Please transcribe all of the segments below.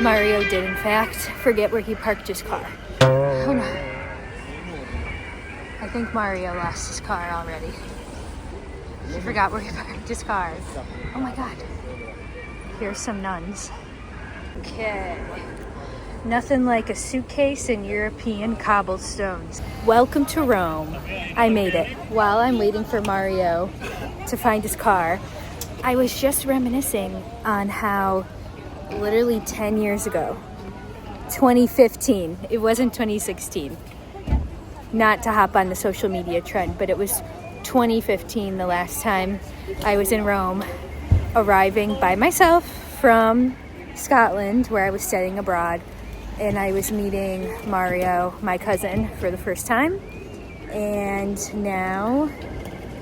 Mario did, in fact, forget where he parked his car. Oh no. I think Mario lost his car already. He forgot where he parked his car. Oh my god. Here's some nuns. Okay. Nothing like a suitcase and European cobblestones. Welcome to Rome. I made it. While I'm waiting for Mario to find his car, I was just reminiscing on how literally 10 years ago, 2015, it wasn't 2016, not to hop on the social media trend, but it was 2015 the last time I was in Rome, arriving by myself from Scotland, where I was studying abroad, and I was meeting Mario, my cousin, for the first time. And now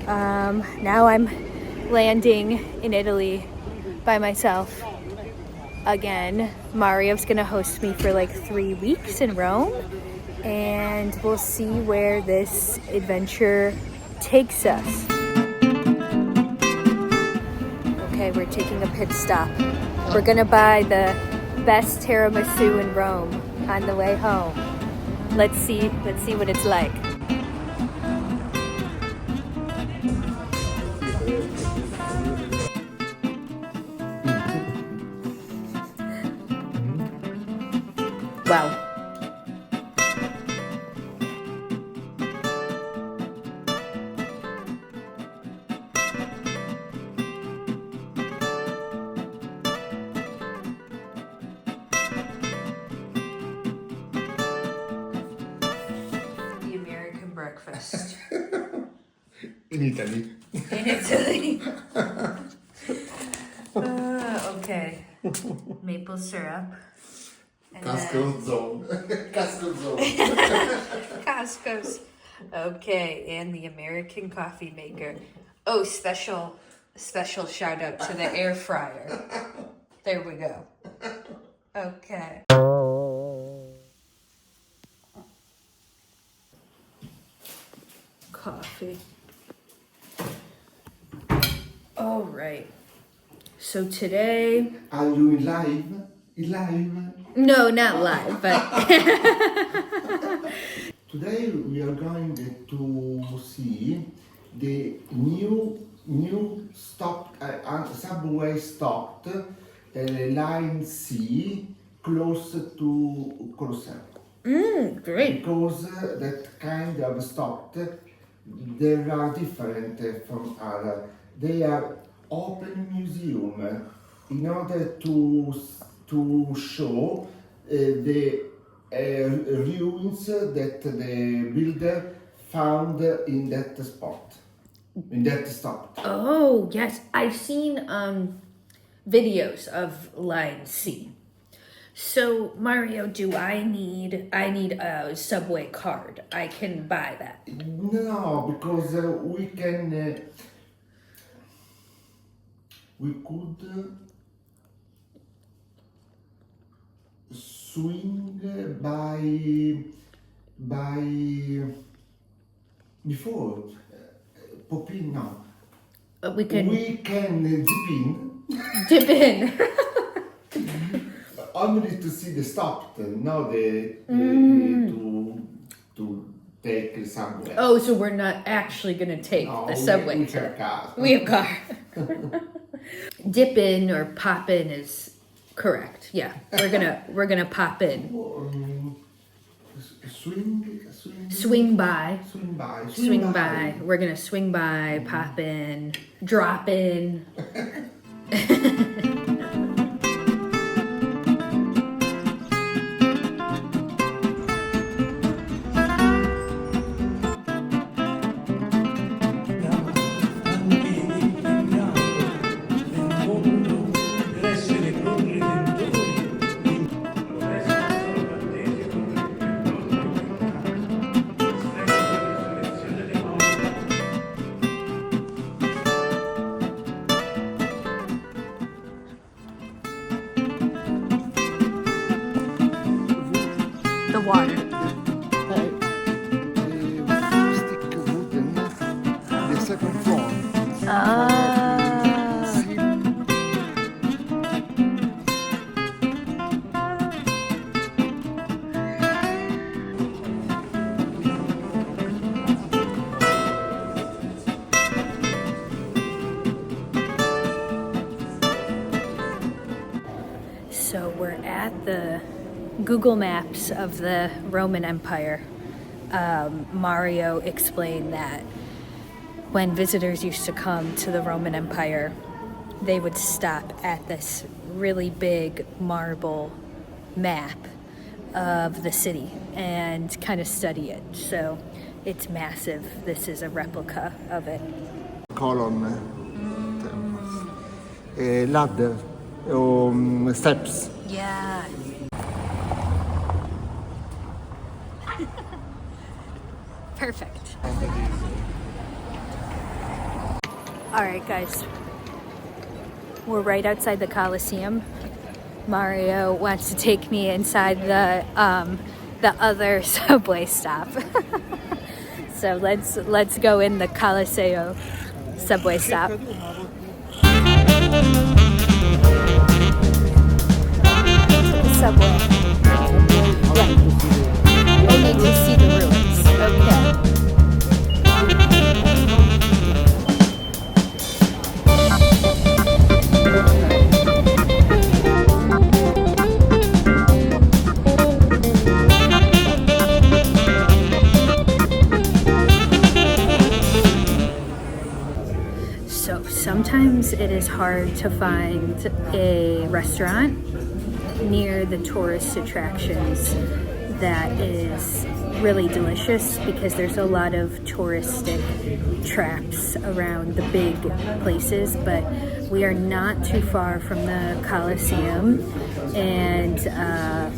I'm landing in Italy by myself again. Mario's gonna host me for like 3 weeks in Rome, and we'll see where this adventure takes us. Okay, we're taking a pit stop. We're gonna buy the best tiramisu in Rome on the way home. Let's see what it's like. Wow. Breakfast. In Italy. In Italy. Okay. Maple syrup. Casco zone. Casco zone. Costco's. Okay, and the American coffee maker. Oh, special shout out to the air fryer. There we go. Okay. Coffee. All right. So today. Are you live? Live? No, not live, but. Today we are going to see the new subway stopped line C close to Colosseum. Great. Because that kind of stopped, they are different from other. They are open museum in order to show the ruins that the builder found in that spot, in that stop. Oh yes, I've seen videos of line C. So Mario, do I need a subway card? I can buy that. No, because we could swing by before pop in now. We can dip in. dip in. Only to see the stop, not to take the subway. Oh, so we're not actually gonna take the subway. We have car. We have car. Dip in or pop in is correct. Yeah, we're gonna pop in. Swing by. We're gonna swing by, pop in, drop in. The water. Stick wooden, the second floor. So we're at the Google Maps of the Roman Empire. Mario explained that when visitors used to come to the Roman Empire, they would stop at this really big marble map of the city and kind of study it. So it's massive. This is a replica of it. Column, ladder, steps. Yeah. Perfect. All right, guys. We're right outside the Colosseum. Mario wants to take me inside the other subway stop. So let's go in the Colosseo subway stop. The subway. Right. We need to see the ruins. Okay. Sometimes it is hard to find a restaurant near the tourist attractions that is really delicious because there's a lot of touristic traps around the big places, but we are not too far from the Colosseum, and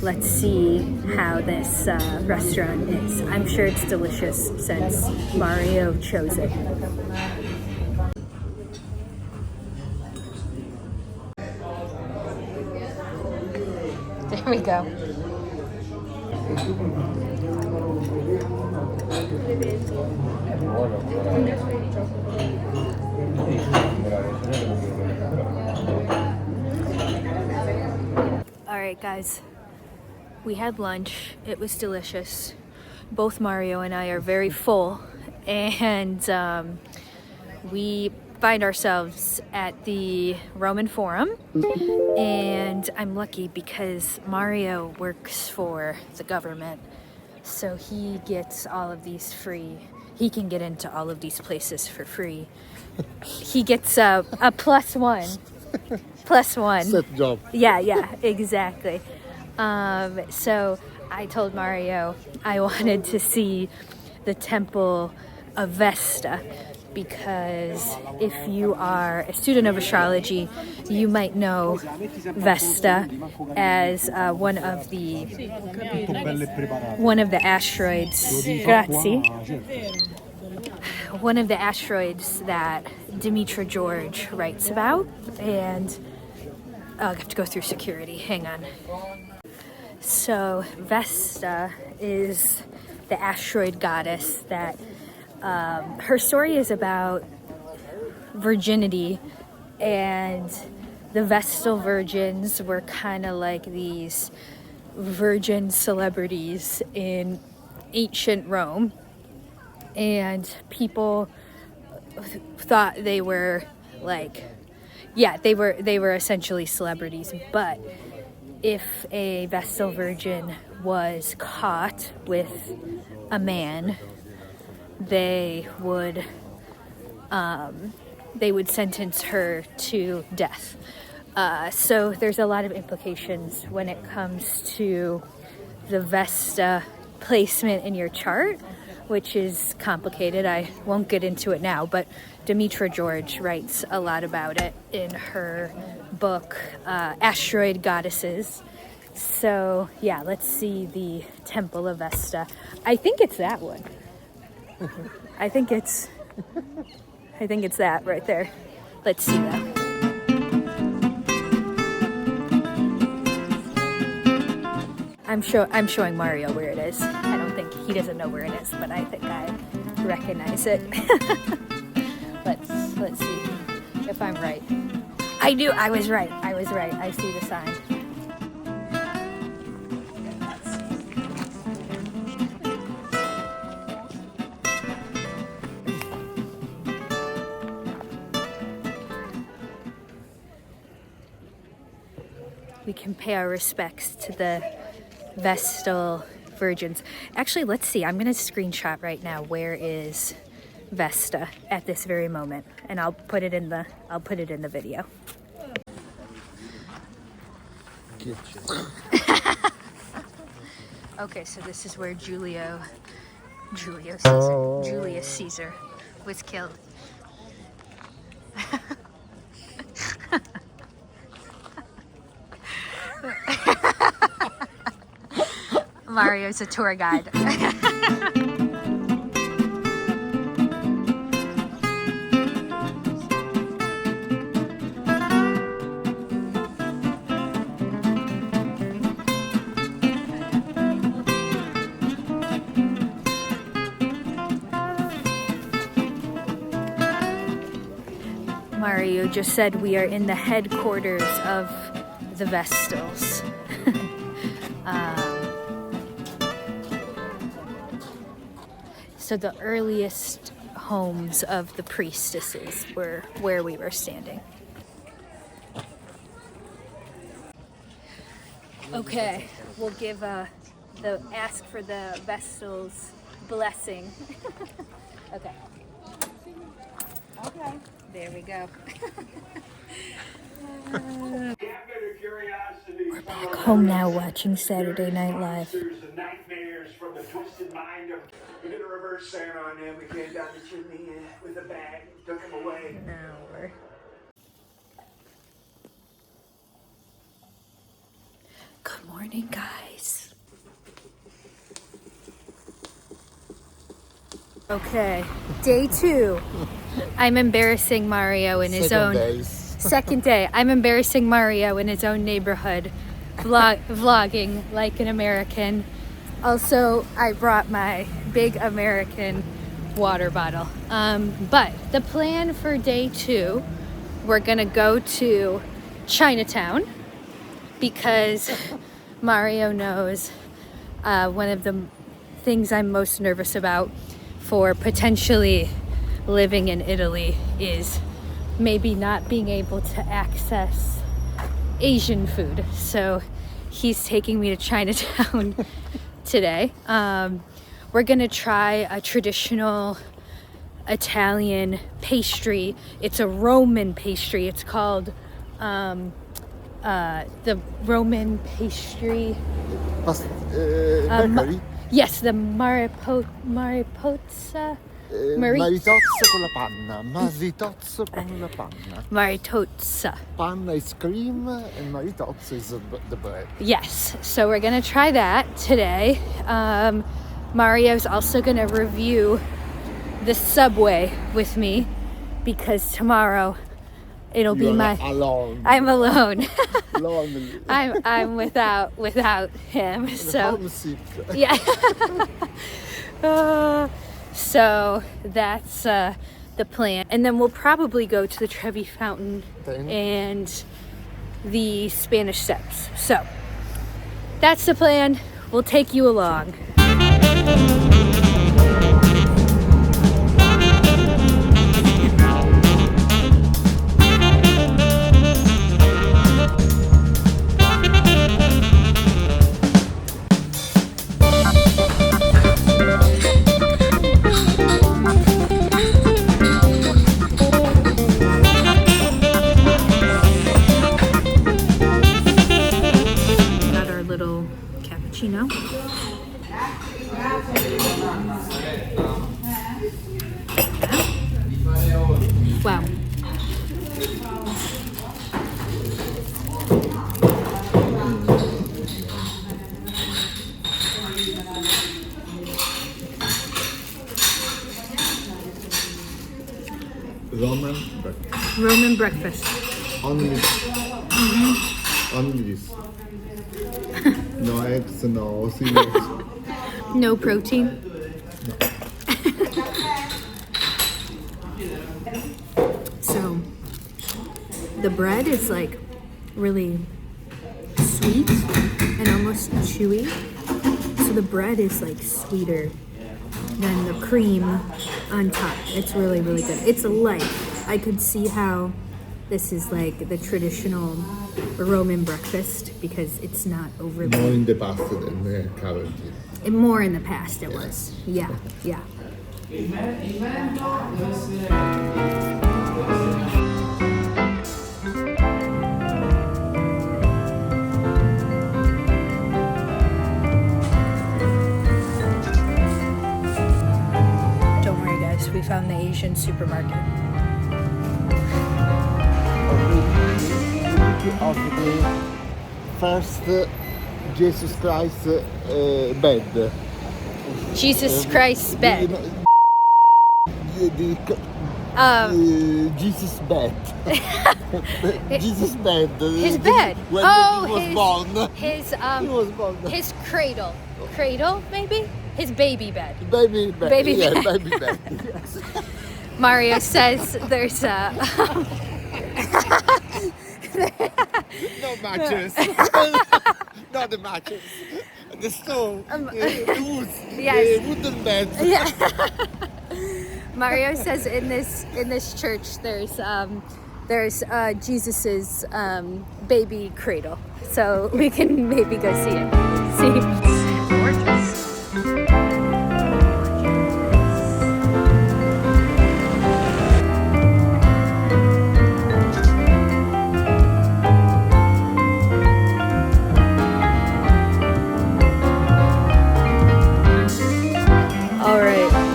let's see how this restaurant is. I'm sure it's delicious since Mario chose it. There we go. All right, guys. We had lunch. It was delicious. Both Mario and I are very full, and we find ourselves at the Roman Forum, and I'm lucky because Mario works for the government, so he gets all of these free. He can get into all of these places for free. He gets a plus one. Set job. Yeah, exactly. So I told Mario I wanted to see the Temple of Vesta, because if you are a student of astrology, you might know Vesta as one of the asteroids. Grazie. One of the asteroids that Demetra George writes about, and I have to go through security. Hang on. So Vesta is the asteroid goddess that her story is about virginity, and the Vestal virgins were kind of like these virgin celebrities in ancient Rome, and people thought they were like, yeah, they were essentially celebrities. But if a Vestal virgin was caught with a man, they would sentence her to death. So there's a lot of implications when it comes to the Vesta placement in your chart, which is complicated. I won't get into it now, but Demetra George writes a lot about it in her book, Asteroid Goddesses. So yeah, let's see the Temple of Vesta. I think it's that one. I think it's that right there. Let's see that. I'm showing Mario where it is. I don't think he doesn't know where it is, but I think I recognize it. Let's see if I'm right. I do. I was right. I see the sign. we can pay our respects to the Vestal virgins. Actually, let's see. I'm gonna screenshot right now. Where is Vesta at this very moment? And I'll put it in the video. Okay, so this is where Julius Caesar was killed. Mario's a tour guide. Mario just said we are in the headquarters of the Vestals. So the earliest homes of the priestesses were where we were standing. Okay, we'll give ask for the Vestals' blessing. Okay. Okay. There we go. We're back home now watching Saturday Night Live. Nightmares from the twisted mind of we did a reverse Santa on him. We came down the chimney with a bag, took him away. Good morning, guys. Okay, day 2. I'm embarrassing Mario in his own second day. I'm embarrassing Mario in his own neighborhood, vlogging like an American. Also, I brought my big American water bottle. But the plan for day 2, we're gonna go to Chinatown because Mario knows one of the things I'm most nervous about for potentially living in Italy is maybe not being able to access Asian food. So he's taking me to Chinatown today. We're gonna try a traditional Italian pastry. It's a Roman pastry. It's called the Roman pastry. Bakery? Yes, the maripozza. Maritozzo con la panna. Maritozzo con la panna. Maritozza. Panna is cream and maritozzo is the bread. Yes, so we're gonna try that today. Mario's also gonna review the subway with me because tomorrow it'll be my alone. I'm alone. Lonely. I'm without him. So homesick. yeah. So that's the plan, and then we'll probably go to the Trevi Fountain and the Spanish Steps. So that's the plan. We'll take you along. Wow. Roman breakfast. Only this. No eggs, no cereals. No protein. So the bread is like really sweet and almost chewy. So the bread is like sweeter than the cream on top. It's really, really good. It's light. I could see how This is like the traditional Roman breakfast because it's not overly... More in the past than currently. More in the past it was. Yeah, yeah. Don't worry guys, we found the Asian supermarket. Of the first Jesus Christ bed. Jesus Christ's bed. Jesus bed. Jesus bed. His bed. When he was born. His He was born. his cradle. Cradle, maybe? His baby bed. Baby bed. Baby yeah, bed. baby bed. Yes. Mario says there's No mattress. Not the mattress. The stove. The wood. yes. The wooden bed. Yeah. Mario says in this church there's Jesus's baby cradle, so we can maybe go see it. See. Gorgeous.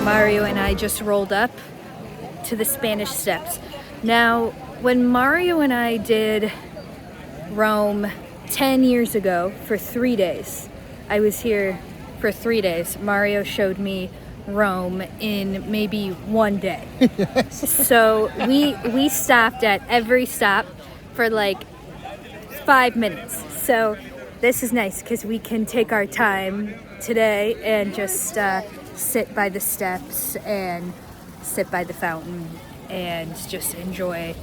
Mario and I just rolled up to the Spanish Steps. Now, when Mario and I did Rome 10 years ago for 3 days, I was here for 3 days. Mario showed me Rome in maybe 1 day. So we stopped at every stop for like 5 minutes. So this is nice because we can take our time today and just sit by the steps and sit by the fountain and just enjoy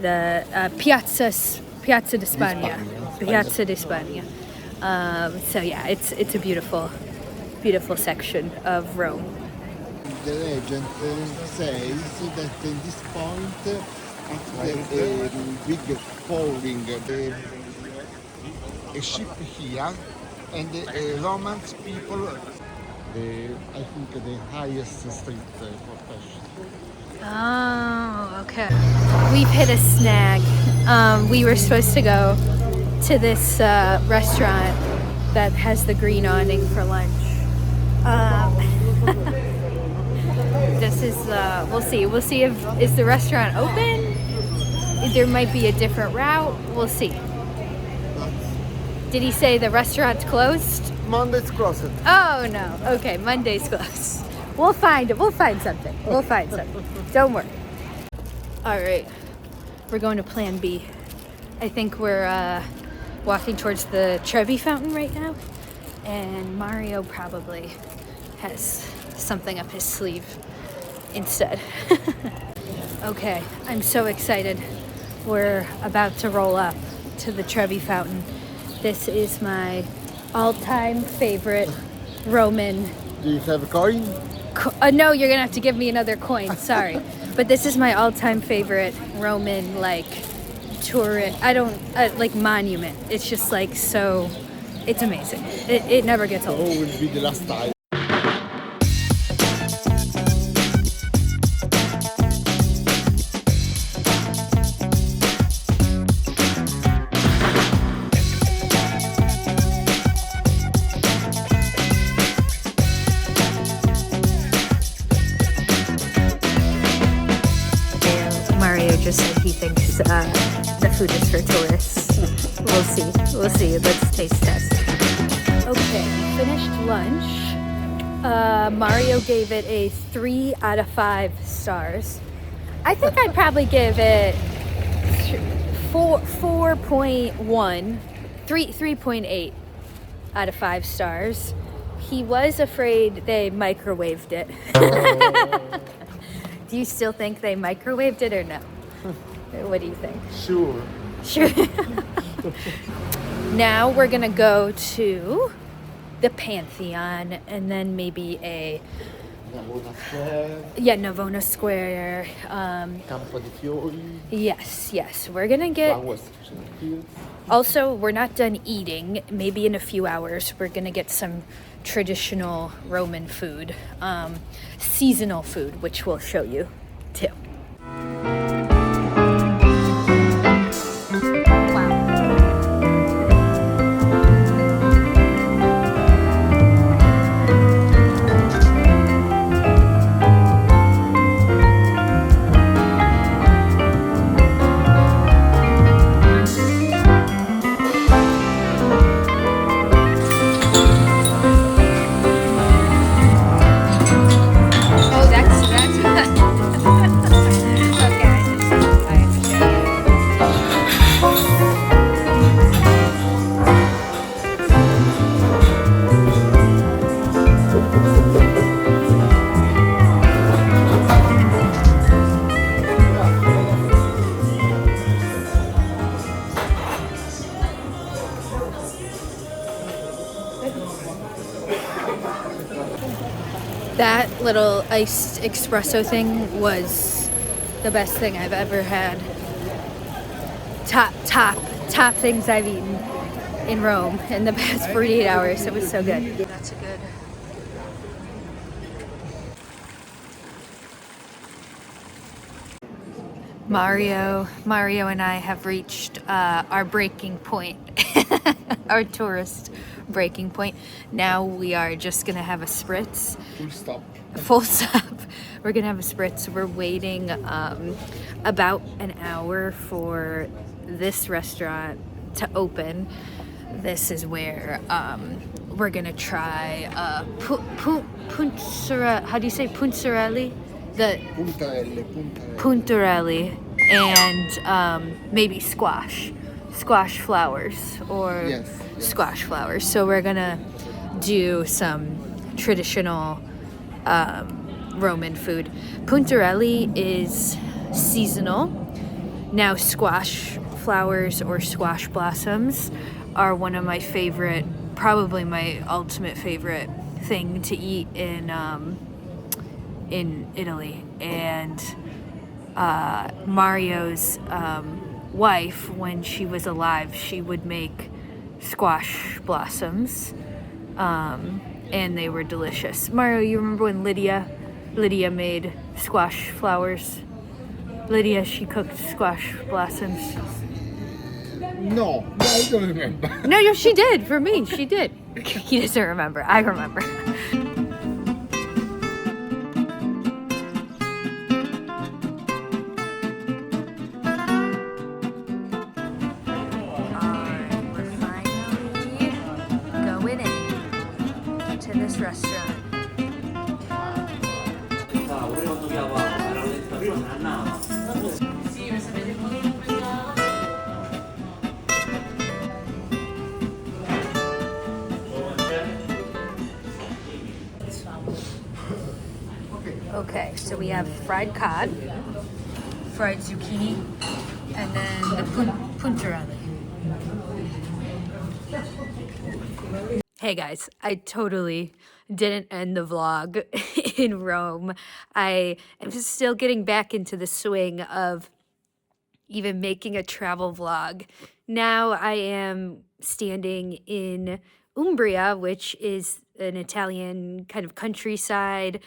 the Piazza de España. Piazza de España. So yeah, it's a beautiful section of Rome. The legend says that in this point, after a big falling, a ship here, and the Romans people, I think the highest street profession. Oh, okay. We've hit a snag. We were supposed to go to this restaurant that has the green awning for lunch. This is, we'll see. We'll see is the restaurant open? There might be a different route. We'll see. Did he say the restaurant's closed? Monday's closed. Oh no. Okay, Monday's closed. We'll find it. We'll find something. We'll find something. Don't worry. All right. We're going to Plan B. I think we're walking towards the Trevi Fountain right now, and Mario probably has something up his sleeve instead. Okay, I'm so excited. We're about to roll up to the Trevi Fountain. This is my all-time favorite Roman. Do you have a coin? No, you're gonna have to give me another coin. Sorry, but this is my all-time favorite Roman tourist. I don't monument. It's just so. It's amazing. It never gets old. Oh, will be the last time. Just said he thinks the food is for tourists. We'll see. Let's taste test. Okay, finished lunch. Mario gave it a 3 out of 5 stars. I think I'd probably give it 4.1, 3.8 out of 5 stars. He was afraid they microwaved it. Do you still think they microwaved it or no? What do you think? Sure. Now we're gonna go to the Pantheon and then maybe a Navona Square, Yeah, Navona Square. Campo di Fiori, Yes. We're gonna get. Flowers Fields. Also, we're not done eating. Maybe in a few hours, we're gonna get some traditional Roman food, seasonal food, which we'll show you too. Wow. Oh, that's okay. I understand. That little iced espresso thing was the best thing I've ever had. Top things I've eaten in Rome in the past 48 hours. It was so good. That's a good. Mario and I have reached our breaking point, our tourist breaking point. Now we are just gonna have a spritz. Full stop. We're gonna have a spritz. We're waiting about an hour for this restaurant to open. This is where we're gonna try punzarelli. How do you say punzarelli? The puntarelli and maybe squash flowers or Yes. squash flowers. So we're gonna do some traditional Roman food. Puntarelli is seasonal. Now squash flowers or squash blossoms are one of my favorite, probably my ultimate favorite thing to eat in Italy. And Mario's wife, when she was alive, she would make squash blossoms, and they were delicious. Mario, you remember when Lydia made squash flowers? Lydia, she cooked squash blossoms. No, I don't remember. No, she did. For me, she did. He doesn't remember. I remember. We're finally going in to this restaurant. Okay, so we have fried cod, fried zucchini, and then the puntarelli. Hey guys, I totally didn't end the vlog in Rome. I am just still getting back into the swing of even making a travel vlog. Now I am standing in Umbria, which is an Italian kind of countryside,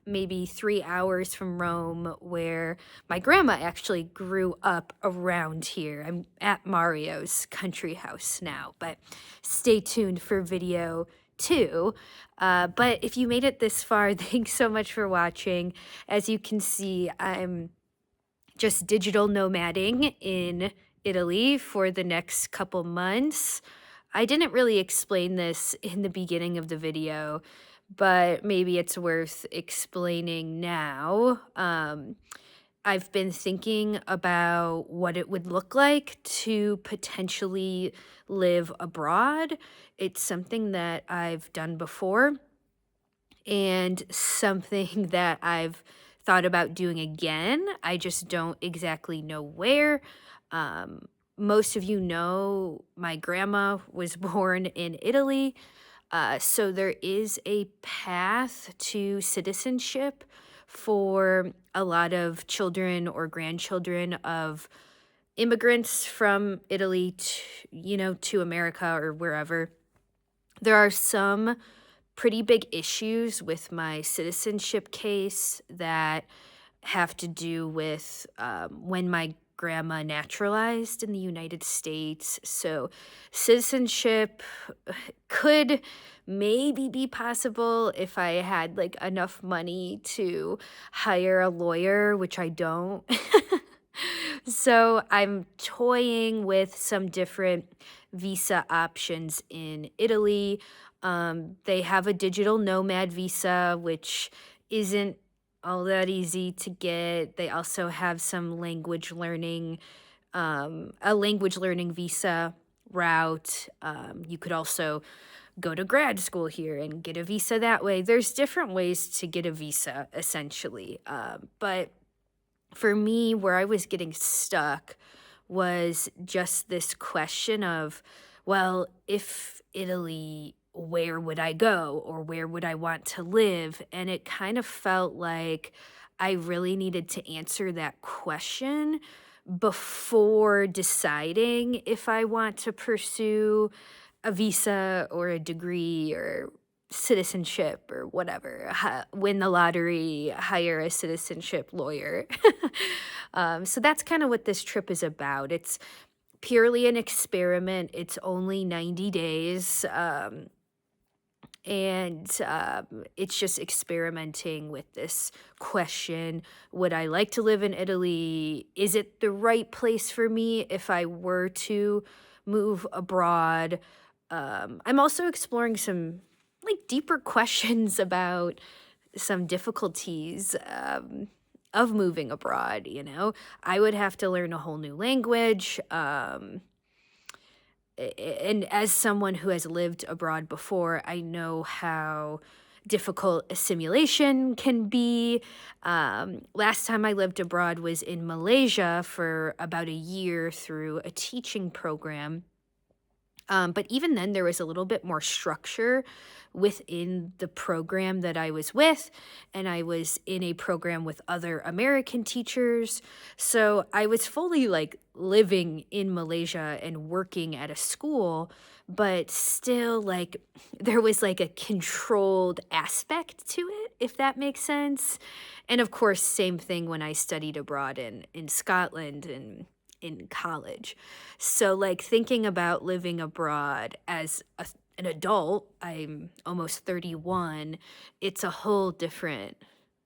maybe 3 hours from Rome, where my grandma actually grew up around here. I'm at Mario's country house now, but stay tuned for video 2. But if you made it this far, thanks so much for watching. As you can see, I'm just digital nomading in Italy for the next couple months. I didn't really explain this in the beginning of the video, but maybe it's worth explaining now. I've been thinking about what it would look like to potentially live abroad. It's something that I've done before and something that I've thought about doing again. I just don't exactly know where. Most of you know my grandma was born in Italy. So there is a path to citizenship for a lot of children or grandchildren of immigrants from Italy to America or wherever. There are some pretty big issues with my citizenship case that have to do with when my grandma naturalized in the United States. So, citizenship could maybe be possible if I had like enough money to hire a lawyer, which I don't. So, I'm toying with some different visa options in Italy. They have a digital nomad visa, which isn't all that easy to get. They also have some a language learning visa route. You could also go to grad school here and get a visa that way. There's different ways to get a visa, essentially. But for me, where I was getting stuck was just this question of, well, if Italy, where would I go or where would I want to live? And it kind of felt like I really needed to answer that question before deciding if I want to pursue a visa or a degree or citizenship or whatever, win the lottery, hire a citizenship lawyer. So that's kind of what this trip is about. It's purely an experiment. It's only 90 days. And it's just experimenting with this question. Would I like to live in Italy? Is it the right place for me if I were to move abroad? I'm also exploring some like deeper questions about some difficulties of moving abroad. I would have to learn a whole new language. And as someone who has lived abroad before, I know how difficult assimilation can be. Last time I lived abroad was in Malaysia for about a year through a teaching program. But even then, there was a little bit more structure within the program that I was with, and I was in a program with other American teachers. So I was fully like living in Malaysia and working at a school, but still like there was like a controlled aspect to it, if that makes sense. And of course, same thing when I studied abroad in Scotland and in college. So, like, thinking about living abroad as an adult, I'm almost 31, it's a whole different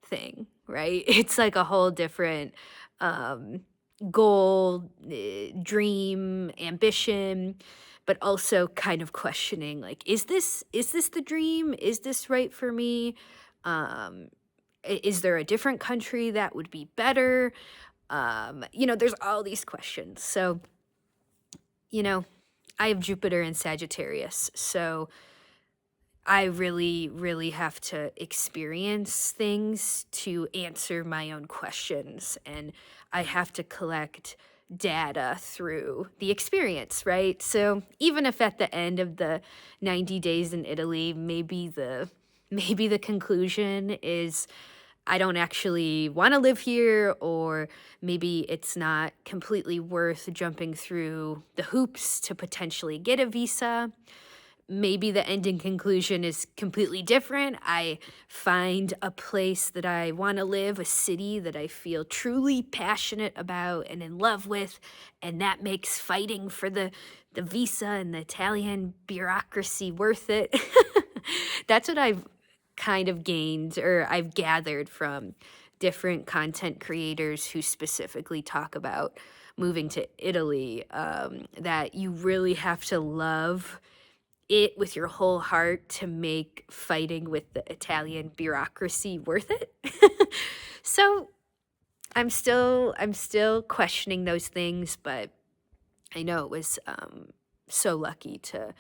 thing, right? It's like a whole different um, goal, dream, ambition, but also kind of questioning, like, is this the dream? Is this right for me? Um, is there a different country that would be better? There's all these questions. So, I have Jupiter in Sagittarius. So I really, really have to experience things to answer my own questions. And I have to collect data through the experience, right? So even if at the end of the 90 days in Italy, maybe the conclusion is I don't actually want to live here, or maybe it's not completely worth jumping through the hoops to potentially get a visa. Maybe the ending conclusion is completely different. I find a place that I want to live, a city that I feel truly passionate about and in love with, and that makes fighting for the visa and the Italian bureaucracy worth it. That's what I've kind of gained, or I've gathered from different content creators who specifically talk about moving to Italy, that you really have to love it with your whole heart to make fighting with the Italian bureaucracy worth it. So I'm still questioning those things, but I know it was so lucky to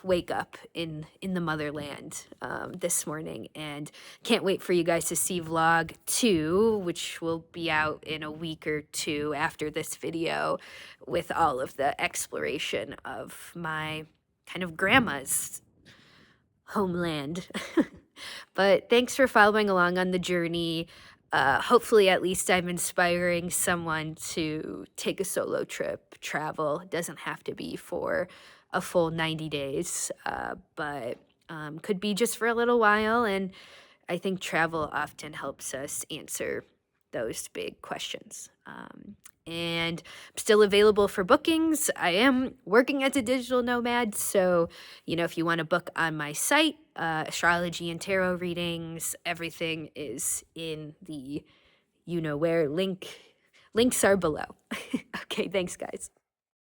wake up in the motherland this morning, and can't wait for you guys to see vlog 2, which will be out in a week or two after this video, with all of the exploration of my kind of grandma's homeland. But thanks for following along on the journey. Hopefully, at least I'm inspiring someone to take a solo trip, travel. It doesn't have to be for a full 90 days, but could be just for a little while. And I think travel often helps us answer those big questions. And I'm still available for bookings. I am working as a digital nomad, so if you want to book on my site, astrology and tarot readings, everything is in the where links are below. Okay, thanks guys.